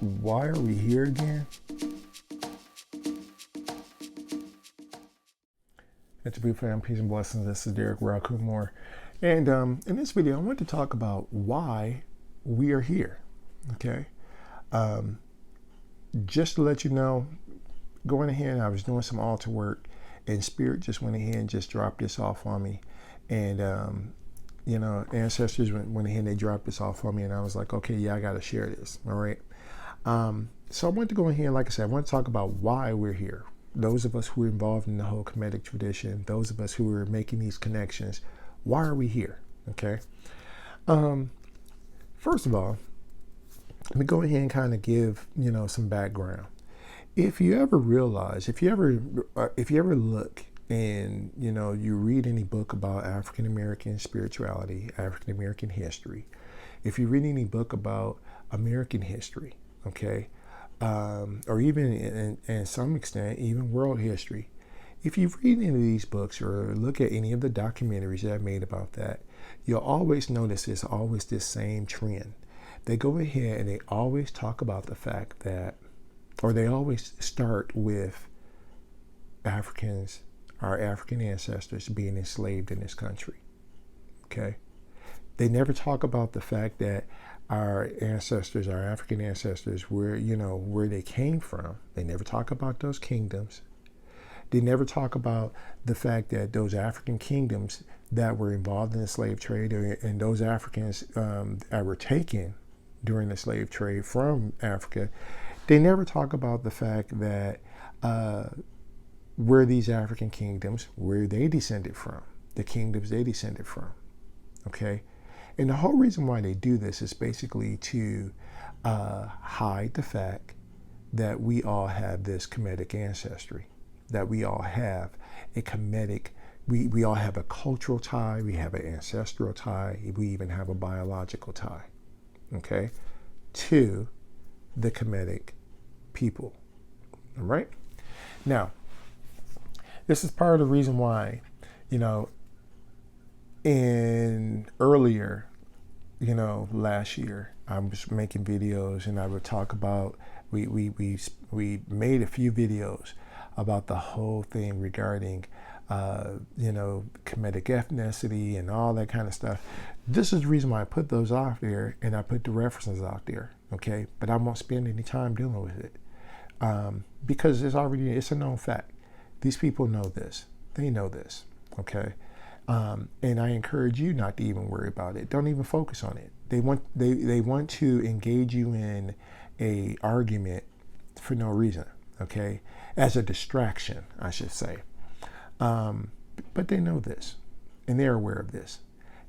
Why are we here again? It's a beautiful family, peace and blessings. This is Derric more. And in this video, I want to talk about why we are here. Okay. Just to let you know, going ahead, I was doing some altar work, and Spirit just went ahead and just dropped this off on me. And Ancestors went ahead and they dropped this off on me, and I was like, okay, yeah, I got to share this. All right. So I want to go ahead, like I said, I want to talk about why we're here. Those of us who are involved in the whole Kemetic tradition, those of us who are making these connections, why are we here? Okay. First of all, let me go ahead and kind of give, some background. If you ever realize, if you ever look and, you read any book about African American spirituality, African American history, if you read any book about American history, okay, or even in some extent, even world history, if you read any of these books or look at any of the documentaries that I've made about that, you'll always notice there's always this same trend. They go ahead and they always talk about the fact that, or they always start with Africans, our African ancestors being enslaved in this country. Okay. They never talk about the fact that our ancestors, our African ancestors, where they came from. They never talk about those kingdoms. They never talk about the fact that those African kingdoms that were involved in the slave trade and those Africans that were taken during the slave trade from Africa, they never talk about the fact that where these African kingdoms, where they descended from, the kingdoms they descended from, okay? And the whole reason why they do this is basically to hide the fact that we all have this Kemetic ancestry, that we all have a Kemetic, we all have a cultural tie, we have an ancestral tie, we even have a biological tie, okay, to the Kemetic people, all right? Now, this is part of the reason why, in earlier, last year, I was making videos and I would talk about, we made a few videos about the whole thing regarding, Kemetic ethnicity and all that kind of stuff. This is the reason why I put those out there and I put the references out there, okay? But I won't spend any time dealing with it because it's a known fact. These people know this. They know this, okay? And I encourage you not to even worry about it. Don't even focus on it. They want to engage you in a argument for no reason, okay? As a distraction, I should say. But they know this, and they're aware of this.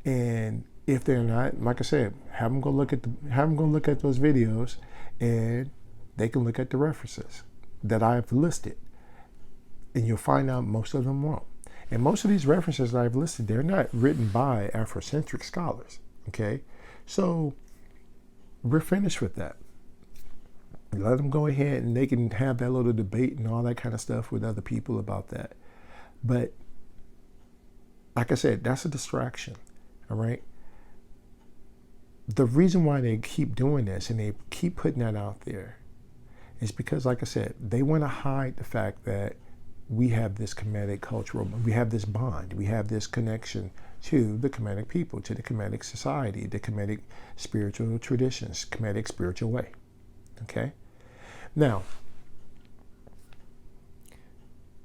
And if they're not, like I said, have them go look at those videos, and they can look at the references that I've listed, and you'll find out most of them won't. And most of these references that I've listed, they're not written by Afrocentric scholars, okay? So we're finished with that. Let them go ahead and they can have that little debate and all that kind of stuff with other people about that. But like I said, that's a distraction, all right? The reason why they keep doing this and they keep putting that out there is because, like I said, they want to hide the fact that we have this Kemetic we have this bond, we have this connection to the Kemetic people, to the Kemetic society, the Kemetic spiritual traditions, Kemetic spiritual way, okay? Now,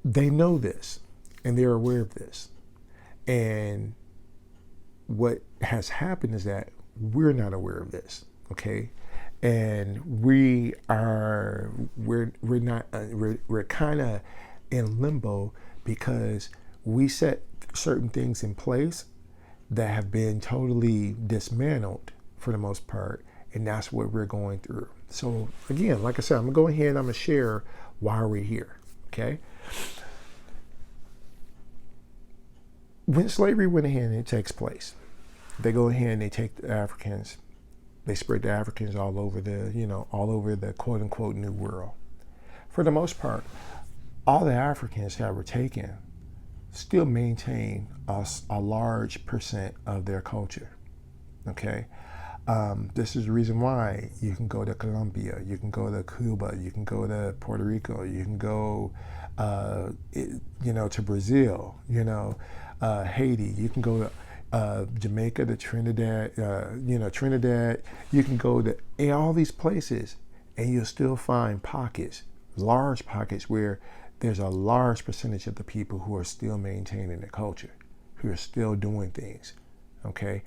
they know this, and they're aware of this. And what has happened is that we're not aware of this, okay? And we're kind of in limbo because we set certain things in place that have been totally dismantled for the most part, and that's what we're going through. So again, like I said, I'm gonna go ahead and I'm gonna share why we're here, okay? When slavery went ahead and it takes place, they go ahead and they take the Africans, they spread the Africans all over the quote unquote New World. For the most part, all the Africans that were taken still maintain a large percent of their culture, okay? This is the reason why you can go to Colombia, you can go to Cuba, you can go to Puerto Rico, you can go, to Brazil, Haiti, you can go to Jamaica, to Trinidad, Trinidad. You can go to all these places, and you'll still find pockets, large pockets, where there's a large percentage of the people who are still maintaining the culture, who are still doing things. Okay.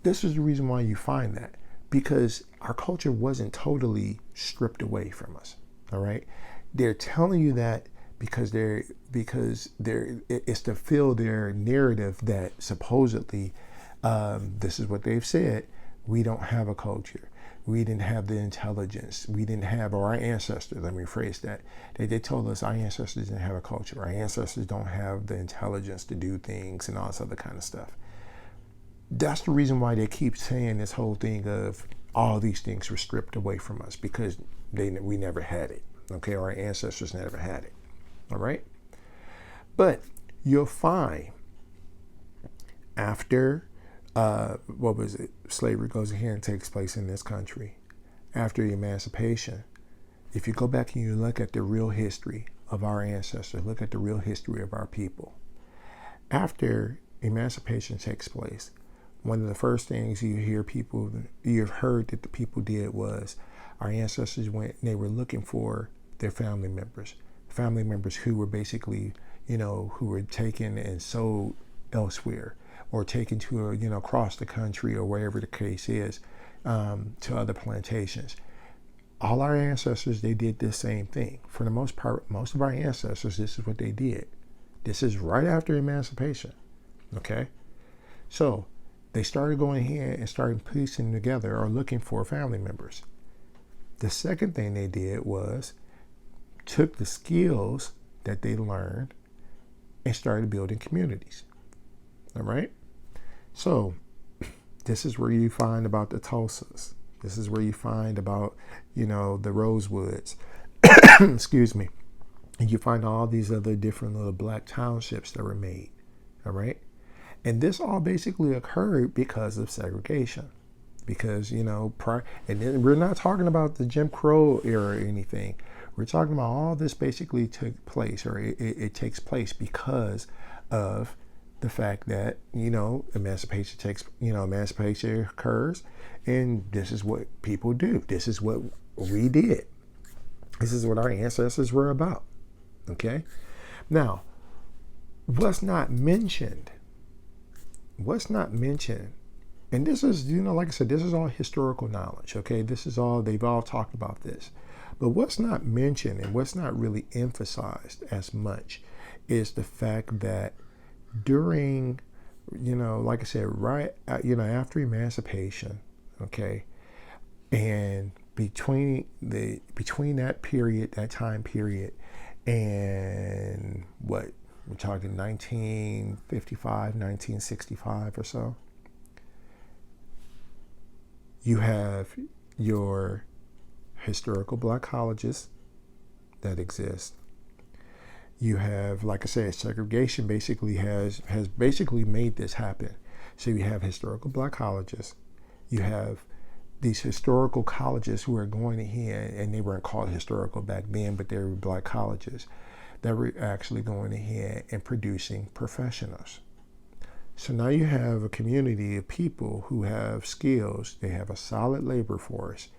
This is the reason why you find that, because our culture wasn't totally stripped away from us. All right. They're telling you that because it's to fill their narrative that supposedly, this is what they've said: we don't have a culture, we didn't have the intelligence, we didn't have, or our ancestors, let me rephrase that, they told us our ancestors didn't have a culture, our ancestors don't have the intelligence to do things and all this other kind of stuff. That's the reason why they keep saying this whole thing of all these things were stripped away from us, because we never had it. Okay, our ancestors never had it. All right. But you'll find after, slavery goes ahead and takes place in this country, after emancipation, if you go back and you look at the real history of our ancestors, look at the real history of our people, after emancipation takes place, one of the first things you've heard that the people did was our ancestors went and they were looking for their family members who were basically, who were taken and sold elsewhere, or taken to, across the country or wherever the case is, to other plantations. All our ancestors, they did this same thing. For the most part, most of our ancestors, this is what they did. This is right after emancipation. Okay? So they started going ahead and started piecing together or looking for family members. The second thing they did was took the skills that they learned and started building communities. All right? So this is where you find about the Tulsas. This is where you find about, the Rosewoods. Excuse me. And you find all these other different little black townships that were made. All right? And this all basically occurred because of segregation. Because, and then we're not talking about the Jim Crow era or anything. We're talking about all this basically took place, or it takes place because of the fact that, emancipation occurs, and this is what people do. This is what we did. This is what our ancestors were about. Okay? Now, what's not mentioned, and this is, like I said, this is all historical knowledge, okay? They've all talked about this. But what's not mentioned and what's not really emphasized as much is the fact that during, like I said, right, after emancipation, okay, and between that period, that time period, and what, we're talking 1955, 1965 or so, you have your historical black colleges that exist. You have, like I said, segregation basically has basically made this happen. So you have historical black colleges. You have these historical colleges who are going ahead, and they weren't called historical back then, but they were black colleges that were actually going ahead and producing professionals. So now you have a community of people who have skills. They have a solid labor force.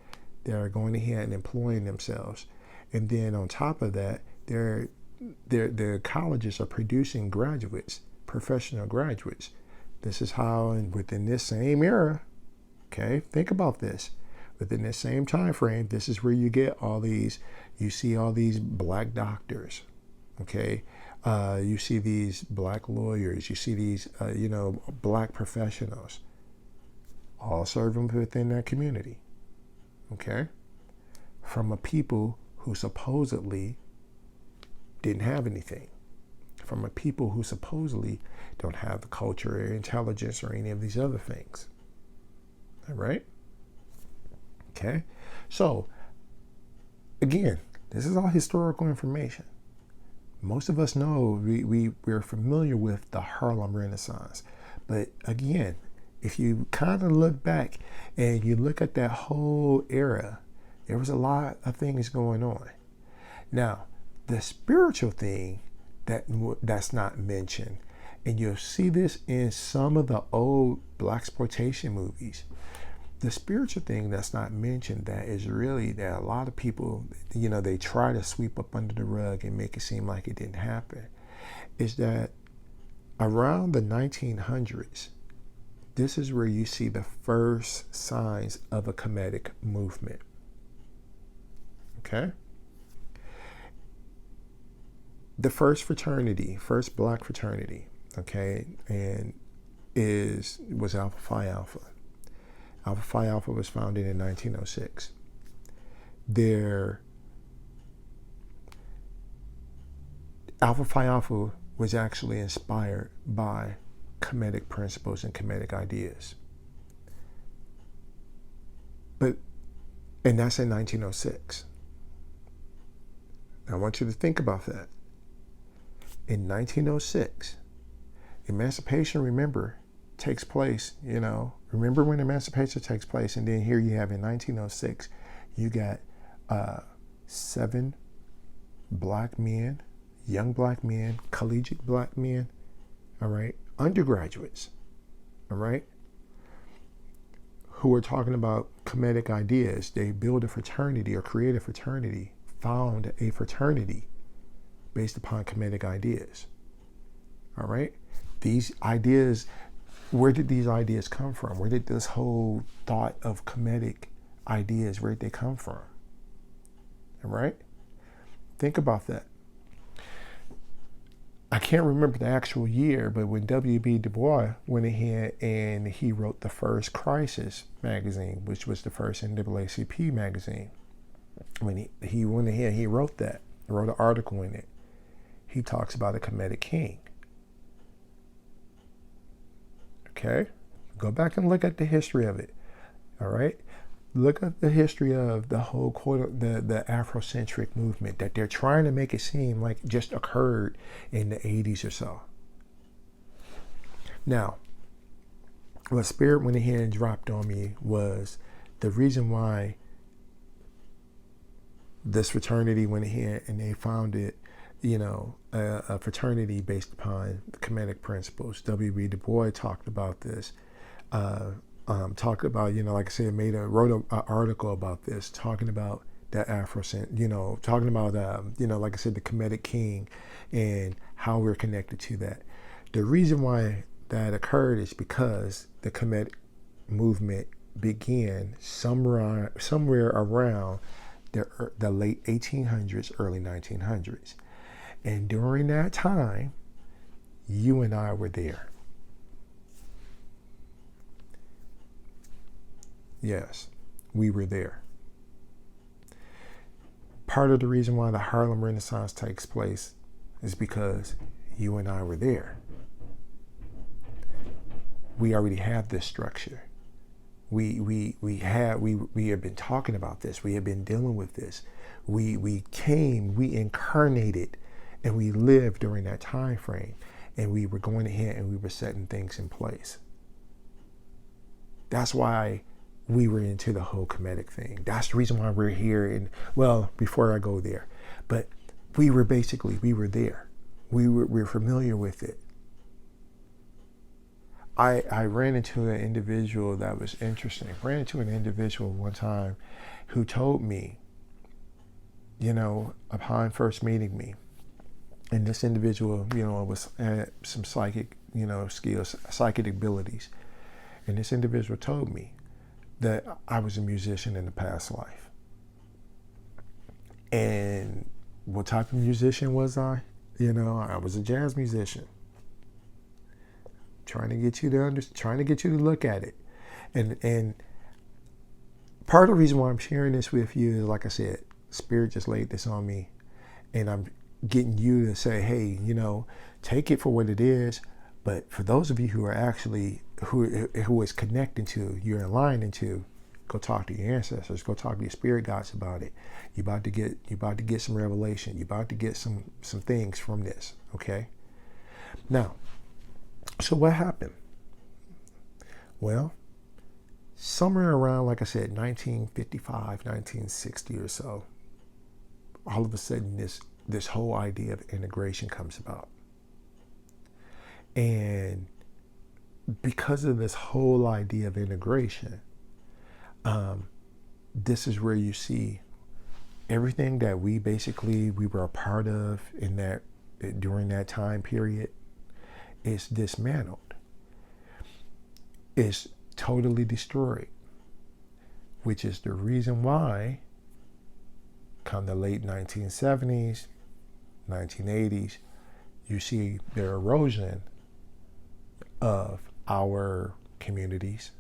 They are going ahead and employing themselves. And then on top of that, their colleges are producing graduates, professional graduates. This is how, and within this same era, okay, think about this. Within this same time frame, this is where you get you see all these black doctors, okay? You see these black lawyers, you see these, black professionals, all serving within that community, okay? From a people who supposedly didn't have anything, from a people who supposedly don't have the culture or intelligence or any of these other things, all right? Okay, so again, this is all historical information. Most of us know we're familiar with the Harlem Renaissance, but again, if you kind of look back and you look at that whole era, there was a lot of things going on. Now, the spiritual thing that's not mentioned, and you'll see this in some of the old blaxploitation movies. The spiritual thing that's not mentioned, that is really that a lot of people, they try to sweep up under the rug and make it seem like it didn't happen, is that around the 1900s, this is where you see the first signs of a Kemetic movement. Okay? The first fraternity, first black fraternity, okay, and was Alpha Phi Alpha. Alpha Phi Alpha was founded in 1906. Alpha Phi Alpha was actually inspired by Kemetic principles and Kemetic ideas. And that's in 1906. I want you to think about that. In 1906, emancipation, remember, takes place, remember when emancipation takes place, and then here you have in 1906, you got 7 black men, young black men, collegiate black men, all right, undergraduates, all right, who are talking about Kemetic ideas. They build a fraternity or create a fraternity, found a fraternity based upon Kemetic ideas, all right? These ideas, where did these ideas come from? Where did this whole thought of Kemetic ideas, where did they come from? All right? Think about that. I can't remember the actual year, but when W.B. Du Bois went ahead and he wrote the first Crisis magazine, which was the first NAACP magazine, when he went ahead, he wrote an article in it. He talks about a Kemetic king. Okay? Go back and look at the history of it. All right? Look at the history of the whole the Afrocentric movement that they're trying to make it seem like just occurred in the 80s or so. Now, what Spirit went ahead and dropped on me was the reason why this fraternity went ahead and they founded, a fraternity based upon Kemetic principles. W.B. Du Bois talked about this. Talked about, like I said, wrote an article about this, talking about the talking about, like I said, the Kemetic king and how we're connected to that. The reason why that occurred is because the Kemetic movement began somewhere around the late 1800s, early 1900s. And during that time, you and I were there. Yes, we were there. Part of the reason why the Harlem Renaissance takes place is because you and I were there. We already have this structure. We have been talking about this. We have been dealing with this. We incarnated, and we lived during that time frame, and we were going ahead and we were setting things in place. That's why we were into the whole Kemetic thing. That's the reason why we're here. And before I go there, but we were there. We're familiar with it. I ran into an individual that was interesting. I ran into an individual one time who told me, upon first meeting me, and this individual, was had some psychic, skills, psychic abilities. And this individual told me that I was a musician in the past life. And what type of musician was I? I was a jazz musician. Trying to get you to look at it. And part of the reason why I'm sharing this with you is, like I said, Spirit just laid this on me, and I'm getting you to say, hey, take it for what it is. But for those of you who are actually who is connecting to, you're aligning to, go talk to your ancestors, go talk to your spirit guides about it. You're about to get some revelation. You're about to get some things from this. Okay. Now, so what happened? Well, somewhere around, like I said, 1955, 1960 or so, all of a sudden this whole idea of integration comes about. And because of this whole idea of integration, this is where you see everything that we were a part of during that time period is dismantled. It's totally destroyed, which is the reason why come the late 1970s, 1980s, you see the erosion of our communities,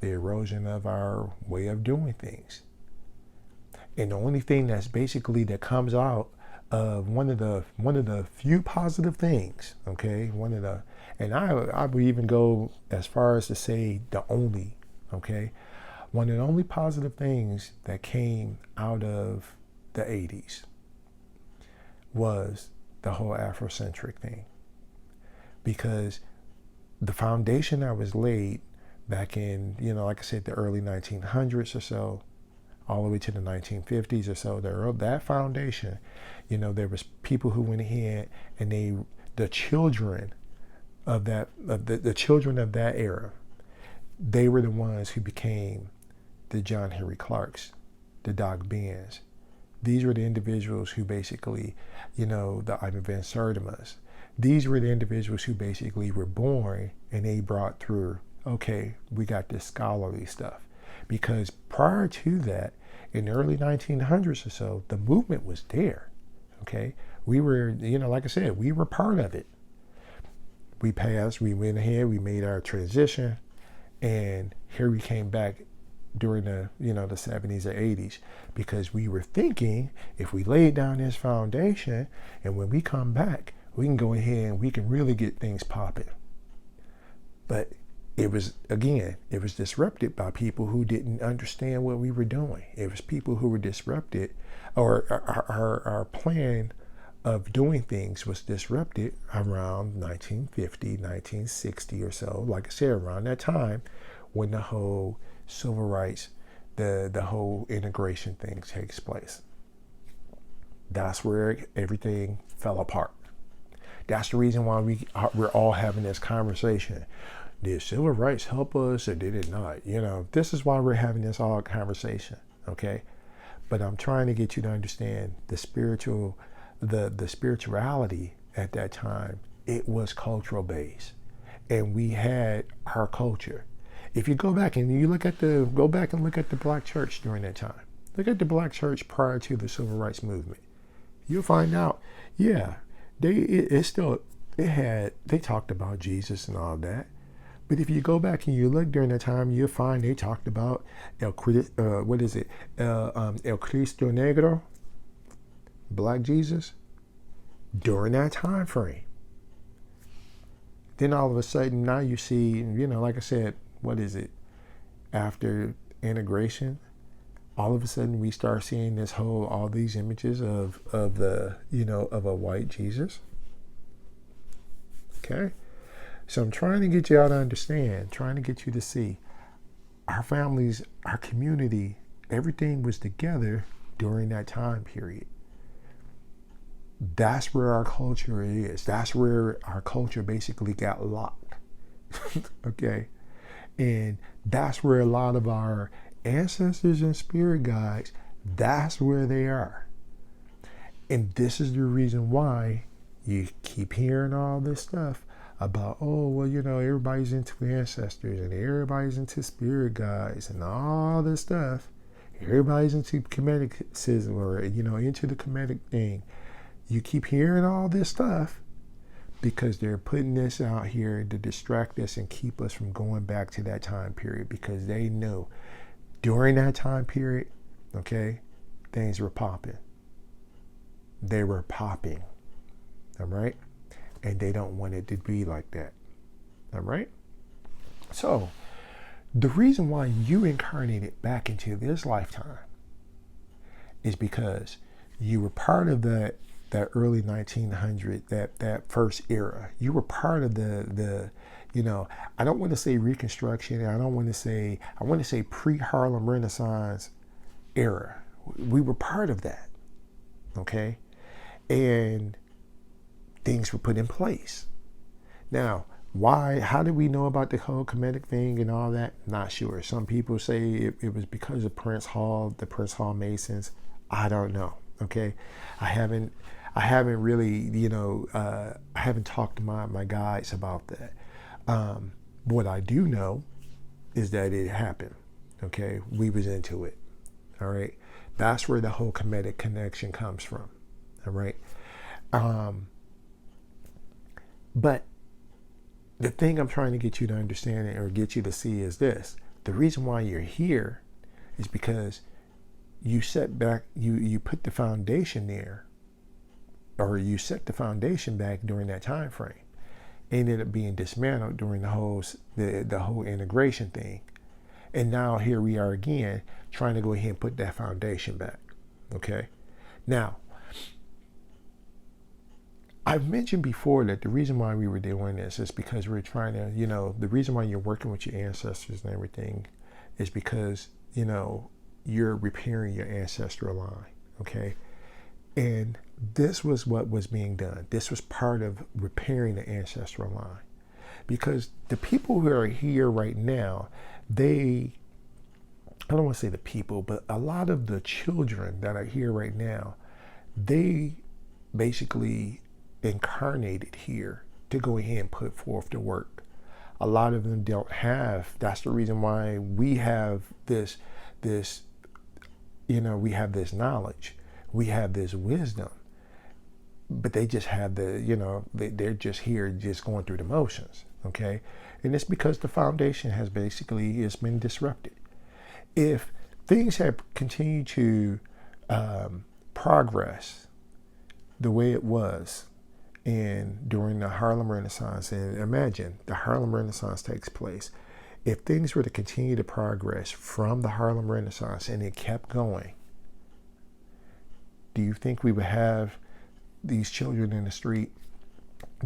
the erosion of our way of doing things. And the only thing that's basically that comes out of one of the few positive things, okay, and I would even go as far as to say the only, okay, one of the only positive things that came out of the 80s was the whole Afrocentric thing, because the foundation that was laid back in, like I said, the early 1900s or so, all the way to the 1950s or so, that foundation, there was people who went ahead and the children of the children of that era, they were the ones who became the John Henry Clarks, the Doc Benns. These were the individuals who basically, the Ivan Van Sertima's. These were the individuals who basically were born and they brought through, okay, we got this scholarly stuff. Because prior to that, in the early 1900s or so, the movement was there, okay? We were, like I said, we were part of it. We went ahead, we made our transition, and here we came back during the 70s or 80s, because we were thinking if we laid down this foundation and when we come back, we can go ahead and we can really get things popping. But it was disrupted by people who didn't understand what we were doing. It was people who were disrupted, or our plan of doing things was disrupted around 1950, 1960 or so. Like I said, around that time when the whole civil rights, the whole integration thing takes place. That's where everything fell apart. That's the reason why we're all having this conversation. Did civil rights help us or did it not? This is why we're having this all conversation, okay? But I'm trying to get you to understand the spirituality at that time. It was cultural based, and we had our culture. If you go back and look at the Black church during that time, look at the Black church prior to the civil rights movement, you'll find out, yeah, they talked about Jesus and all that. But if you go back and you look during that time, you'll find they talked about El Cristo Negro, Black Jesus, during that time frame. Then all of a sudden, now you see, like I said, after integration, all of a sudden we start seeing all these images of a white Jesus. Okay. So I'm trying to get y'all to understand, trying to get you to see our families, our community, everything was together during that time period. That's where our culture is. That's where our culture basically got locked. Okay. And that's where a lot of our ancestors and spirit guides, that's where they are. And this is the reason why you keep hearing all this stuff about, everybody's into ancestors and everybody's into spirit guides and all this stuff. Everybody's into Kemeticism or, into the Kemetic thing. You keep hearing all this stuff because they're putting this out here to distract us and keep us from going back to that time period, because they know during that time period, okay, things were popping. They were popping. All right? And they don't want it to be like that. All right? So, the reason why you incarnated back into this lifetime is because you were part of that early 1900, that first era. You were part of the You know, I don't want to say Reconstruction. I want to say pre-Harlem Renaissance era. We were part of that, okay? And things were put in place. Now, how did we know about the whole Kemetic thing and all that? Not sure. Some people say it was because of the Prince Hall Masons. I don't know, okay? I haven't really, I haven't talked to my guides about that. What I do know is that it happened, okay? We was into it, all right? That's where the whole Kemetic connection comes from, all right? But the thing I'm trying to get you to understand or get you to see is this. The reason why you're here is because you put the foundation there, or you set the foundation back during that time frame. Ended up being dismantled during the whole integration thing. And now here we are again, trying to go ahead and put that foundation back, okay? Now, I've mentioned before that the reason why we were doing this is because we're trying to, the reason why you're working with your ancestors and everything is because, you're repairing your ancestral line, okay? And this was what was being done. This was part of repairing the ancestral line. Because the people who are here right now, I don't want to say the people, but a lot of the children that are here right now, they basically incarnated here to go ahead and put forth the work. A lot of them don't have. That's the reason why we have this, we have this knowledge. We have this wisdom, but they just have they're just here, just going through the motions, okay? And it's because the foundation has it's been disrupted. If things have continued to progress the way it was during the Harlem Renaissance, and imagine the Harlem Renaissance takes place. If things were to continue to progress from the Harlem Renaissance and it kept going, do you think we would have these children in the street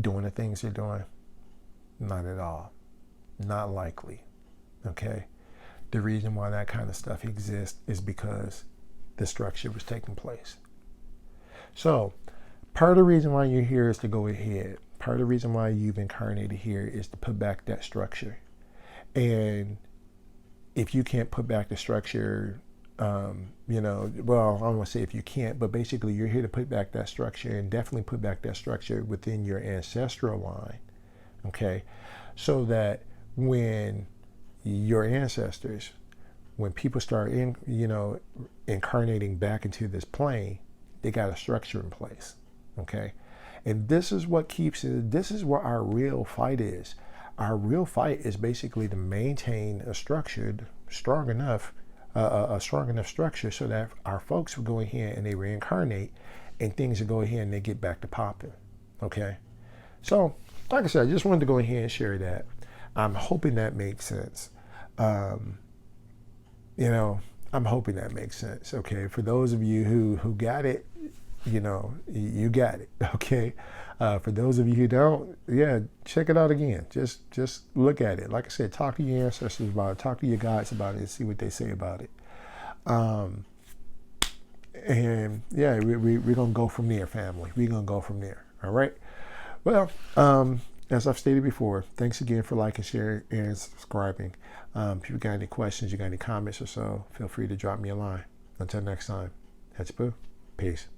doing the things they're doing? Not at all. Not likely. Okay? The reason why that kind of stuff exists is because the structure was taking place. So, part of the reason why you're here is to go ahead. Part of the reason why you've incarnated here is to put back that structure. And if you can't put back the structure, well, I don't want to say if you can't, but basically you're here to put back that structure, and definitely put back that structure within your ancestral line, okay? So that when your ancestors, when people start incarnating back into this plane, they got a structure in place, okay? And this is what this is what our real fight is. Our real fight is basically to maintain a strong enough structure so that our folks will go ahead and they reincarnate, and things will go ahead and they get back to popping. Okay? So, like I said, I just wanted to go ahead and share that. I'm hoping that makes sense. I'm hoping that makes sense. Okay? For those of you who got it, you got it. Okay? For those of you who don't, check it out again. Just look at it. Like I said, talk to your ancestors about it. Talk to your guides about it and see what they say about it. We're going to go from there, family. We're going to go from there. All right? Well, as I've stated before, thanks again for liking, sharing, and subscribing. If you got any questions, you got any comments or so, feel free to drop me a line. Until next time, that's Boo. Peace.